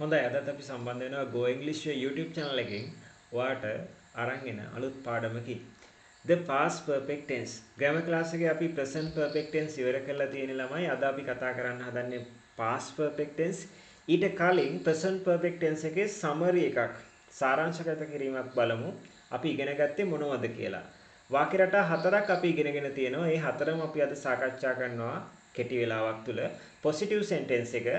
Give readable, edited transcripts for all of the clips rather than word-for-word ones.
හොඳයි අදත් අපි සම්බන්ධ වෙනවා Go English YouTube channel එකෙන් ඔයාට අරන් එන අලුත් පාඩමකින් The past perfect tense grammar class එකේ අපි present perfect tense ඉවර කරලා තියෙන ළමයි අද අපි කතා කරන්න හදන්නේ past perfect tense ඊට කලින් present perfect tense එකේ summary එකක් සාරාංශගත කිරීමක් බලමු අපි ඉගෙන ගත්තේ මොනවද කියලා වාක්‍ය රටා හතරක් අපි ඉගෙනගෙන තියෙනවා ඒ හතරම අපි අද සාකච්ඡා කරනවා කෙටි වෙලාවක් තුල positive sentence එක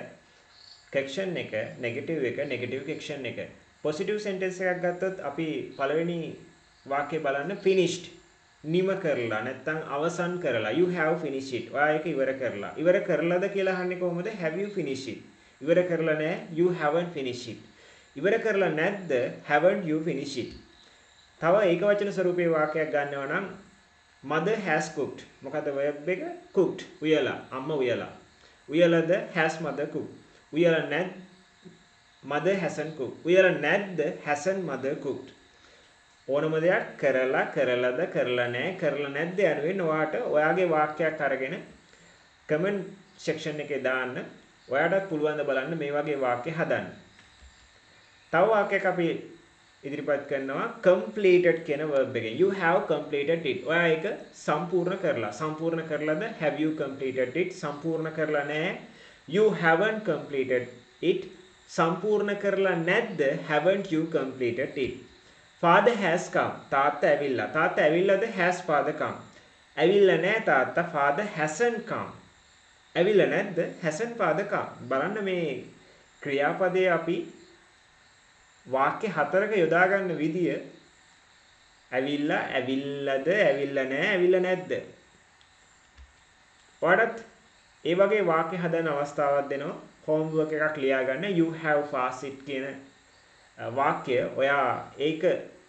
කෙක්ෂන් එක නෙගටිව් කෙක්ෂන් එක පොසිටිව් සෙන්ටෙන්ස් එකක් ගත්තොත් අපි පළවෙනි වාක්‍යය බලන්න finished නිම කරලා නැත්නම් අවසන් කරලා you have finished it ඔයා ඒක ඉවර කරලාද කියලා අහන්නේ කොහොමද have you finished it ඉවර කරලා නැහැ you haven't finished it ඉවර කරලා නැද්ද haven't you finished it තව ඒක වචන ස්වරූපයේ වාක්‍යයක් ගන්නවා නම් mother has cooked මොකද verb එක cooked උයලා අම්මා උයලාද has mother cooked උයලා නැත් mother hasn't cooked උයලා නැද්ද hasn't mother cooked ඕනම දෙයක් කරලාද කරලා නැද්ද යනුවෙන් ඔයාට ඔයාගේ වාක්‍යයක් අරගෙන කමෙන්ට් සෙක්ෂන් එකේ දාන්න ඔයාටත් පුළුවන් ද බලන්න මේ වගේ වාක්‍ය හදන්න තව වාක්‍යයක් අපි ඉදිරිපත් කරනවා completed කියන verb එකෙන් you have completed it ඔයා ඒක සම්පූර්ණ කරලාද have you completed it සම්පූර්ණ කරලා නැහැ you haven't completed it සම්පූර්ණ කරලා නැද්ද haven't you completed it father has come තාත්තා ඇවිල්ලාද has father come ඇවිල්ලා නැහැ තාත්තා father hasn't come ඇවිල්ලා නැද්ද hasn't father come බලන්න මේ ක්‍රියාපදයේ අපි වාක්‍ය හතරක යොදා ගන්න විදිය ඇවිල්ලාද ඇවිල්ලා නැහැ ඇවිල්ලා නැද්ද ඔයාලත් ඒ වගේ වාක්‍ය හදන අවස්ථාවක් දෙනවා homework එකක් ලියා ගන්න you have passed it කියන වාක්‍ය ඔයා ඒක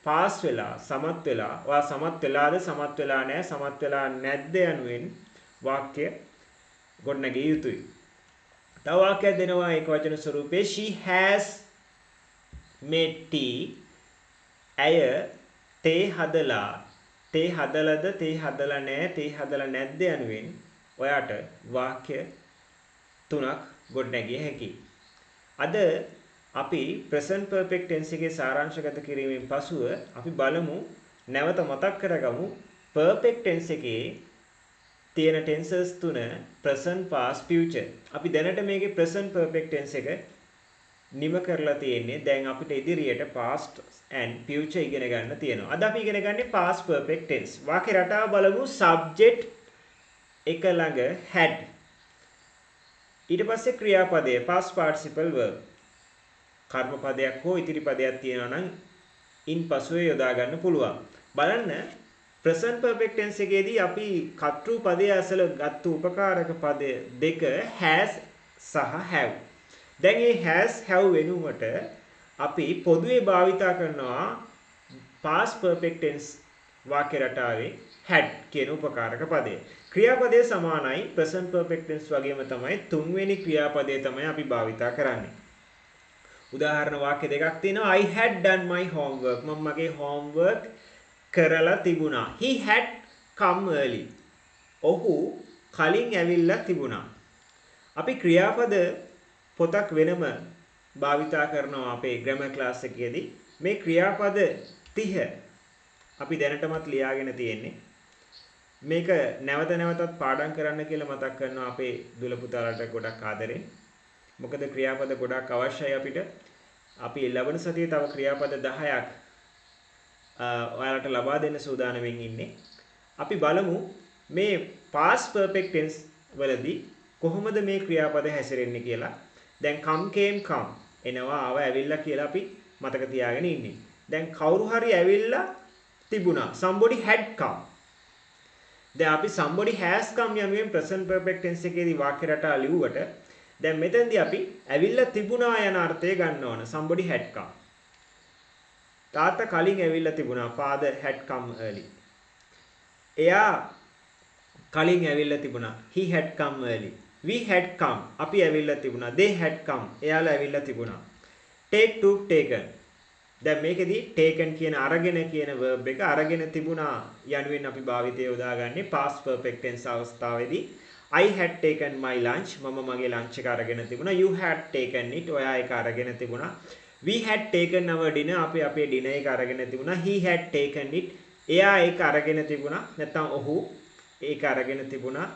පාස් වෙලා සමත් වෙලා ඔයා සමත් වෙලාද සමත් වෙලා නැහැ සමත් වෙලා නැද්ද යනුවෙන් වාක්‍ය ගොඩනගිය යුතුයි තව වාක්‍යයක් දෙනවා ඒක වචන ස්වරූපේ she has made tea ඇය තේ හදලාද තේ හදලා නැද්ද යනුවෙන් ඔයාට වාක්‍ය තුනක් ගොඩනැගිය හැකියි. අද අපි present perfect tense එකේ සාරාංශගත කිරීමෙන් පසුව අපි බලමු නැවත මතක් කරගමු perfect tense එකේ තියෙන tenses තුන present past future. අපි දැනට මේකේ present perfect tense එක නිම කරලා තියෙන්නේ. දැන් අපිට ඉදිරියට past and future ඉගෙන ගන්න තියෙනවා. අද අපි ඉගෙන ගන්නේ past perfect tense. වාක්‍ය රටාව බලමු subject එක ළඟ had ඊට පස්සේ ක්‍රියාපදය past participle verb කර්ම පදයක් හෝ ඉතිරි පදයක් තියෙනවා නම් ඉන් පසුවේ යොදා ගන්න පුළුවන් බලන්න present perfect tense එකේදී අපි කර්තෘ පදයේ අසල ගත්ත උපකාරක පද දෙක has සහ have දැන් මේ has have වෙනුවට අපි පොදුවේ භාවිතා කරනවා past perfect tense වාක්‍ය රටාවේ had කියන උපකාරක පදය ක්‍රියාපදයේ සමානයි present perfect tense වගේම තමයි තුන්වෙනි ක්‍රියාපදයේ තමයි අපි භාවිතා කරන්නේ. උදාහරණ වාක්‍ය දෙකක් තියෙනවා I had done my homework මම මගේ homework කරලා තිබුණා. He had come early. ඔහු කලින් ඇවිල්ලා තිබුණා. අපි ක්‍රියාපද පොතක් වෙනම භාවිතා කරනවා අපේ grammar class එකේදී. මේ ක්‍රියාපද 30 අපි දැනටමත් ලියාගෙන තියෙන්නේ. මේක නැවත නැවතත් පාඩම් කරන්න කියලා මතක් කරනවා අපේ දුල පුතාලට ගොඩක් ආදරෙන්. මොකද ක්‍රියාපද ගොඩක් අවශ්‍යයි අපිට. අපි ලබන සතියේ තව ක්‍රියාපද 10ක් ඔයාලට ලබා දෙන්න සූදානම්ෙන් ඉන්නේ. අපි බලමු මේ past perfect tense වලදී කොහොමද මේ ක්‍රියාපද හැසිරෙන්නේ කියලා. දැන් come came come එනවා ආව ඇවිල්ලා කියලා අපි මතක තියාගෙන ඉන්නේ. දැන් කවුරු හරි ඇවිල්ලා තිබුණා. somebody had come දැන් අපි somebody has come යනුවෙන් present perfect tense එකේදී වාක්‍ය රටා ලිව්වට දැන් මෙතෙන්දී අපි ඇවිල්ලා තිබුණා යන අර්ථය ගන්න ඕන somebody had come තාත්තා කලින් ඇවිල්ලා තිබුණා father had come early එයා කලින් ඇවිල්ලා තිබුණා he had come early we had come අපි ඇවිල්ලා තිබුණා they had come එයාලා ඇවිල්ලා තිබුණා take took taken දැන් මේකෙදී taken කියන අරගෙන කියන verb එක අරගෙන තිබුණා යනුවෙන් අපි භාවිතය යොදාගන්නේ past perfect tense අවස්ථාවේදී I had taken my lunch. මම මගේ lunch එක අරගෙන තිබුණා. You had taken it. ඔයා ඒක අරගෙන තිබුණා. We had taken our dinner. අපි අපේ dinner එක අරගෙන තිබුණා. He had taken it. එයා ඒක අරගෙන තිබුණා. නැත්නම් ඔහු ඒක අරගෙන තිබුණා.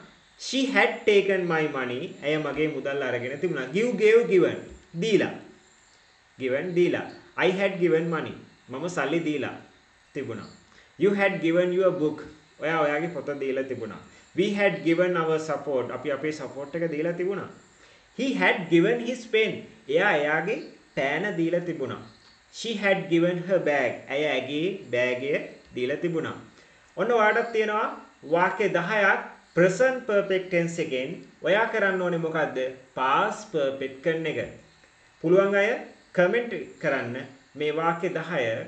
She had taken my money. ඇය මගේ මුදල් අරගෙන තිබුණා. Give gave given. දීලා. Given දීලා. I had given money. මම සල්ලි දීලා තිබුණා. You had given your book. ඔයා ඔයාගේ පොත දීලා තිබුණා. We had given our support. අපි අපේ support එක දීලා තිබුණා. He had given his pen. එයා එයාගේ පෑන දීලා තිබුණා. She had given her bag. ඇය ඇගේ බෑගය දීලා තිබුණා. ඔන්න ඔයාලට තියෙනවා වාක්‍ය 10ක් present perfect tense එකෙන් ඔයා කරන්න ඕනේ මොකද්ද? past perfect කරන එක. පුළුවන් අය කමෙන්ට් කරන්න මේ වාක්‍ය 10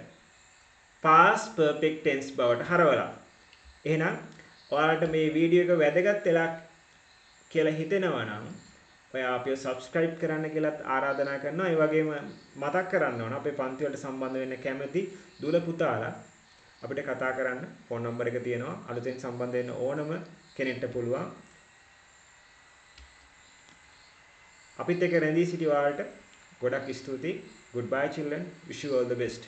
past perfect tense බවට හරවලා. එහෙනම් ඔයාලට මේ වීඩියෝ එක වැදගත් වෙලා කියලා හිතෙනවා නම් ඔයා අපිව subscribe කරන්න කියලාත් ආරාධනා කරනවා. ඒ වගේම මතක් කරන්න ඕන අපේ පන්ති වලට සම්බන්ධ වෙන්න කැමති දුල පුතාලා අපිට කතා කරන්න ෆෝන් නම්බර් එක තියෙනවා. අලුතෙන් සම්බන්ධ වෙන්න ඕනම කෙනෙක්ට පුළුවන්. අපිත් එක්ක රැඳී සිටි ඔයාලට ගොඩක් ස්තුතියි. Goodbye children. Wish you all the best.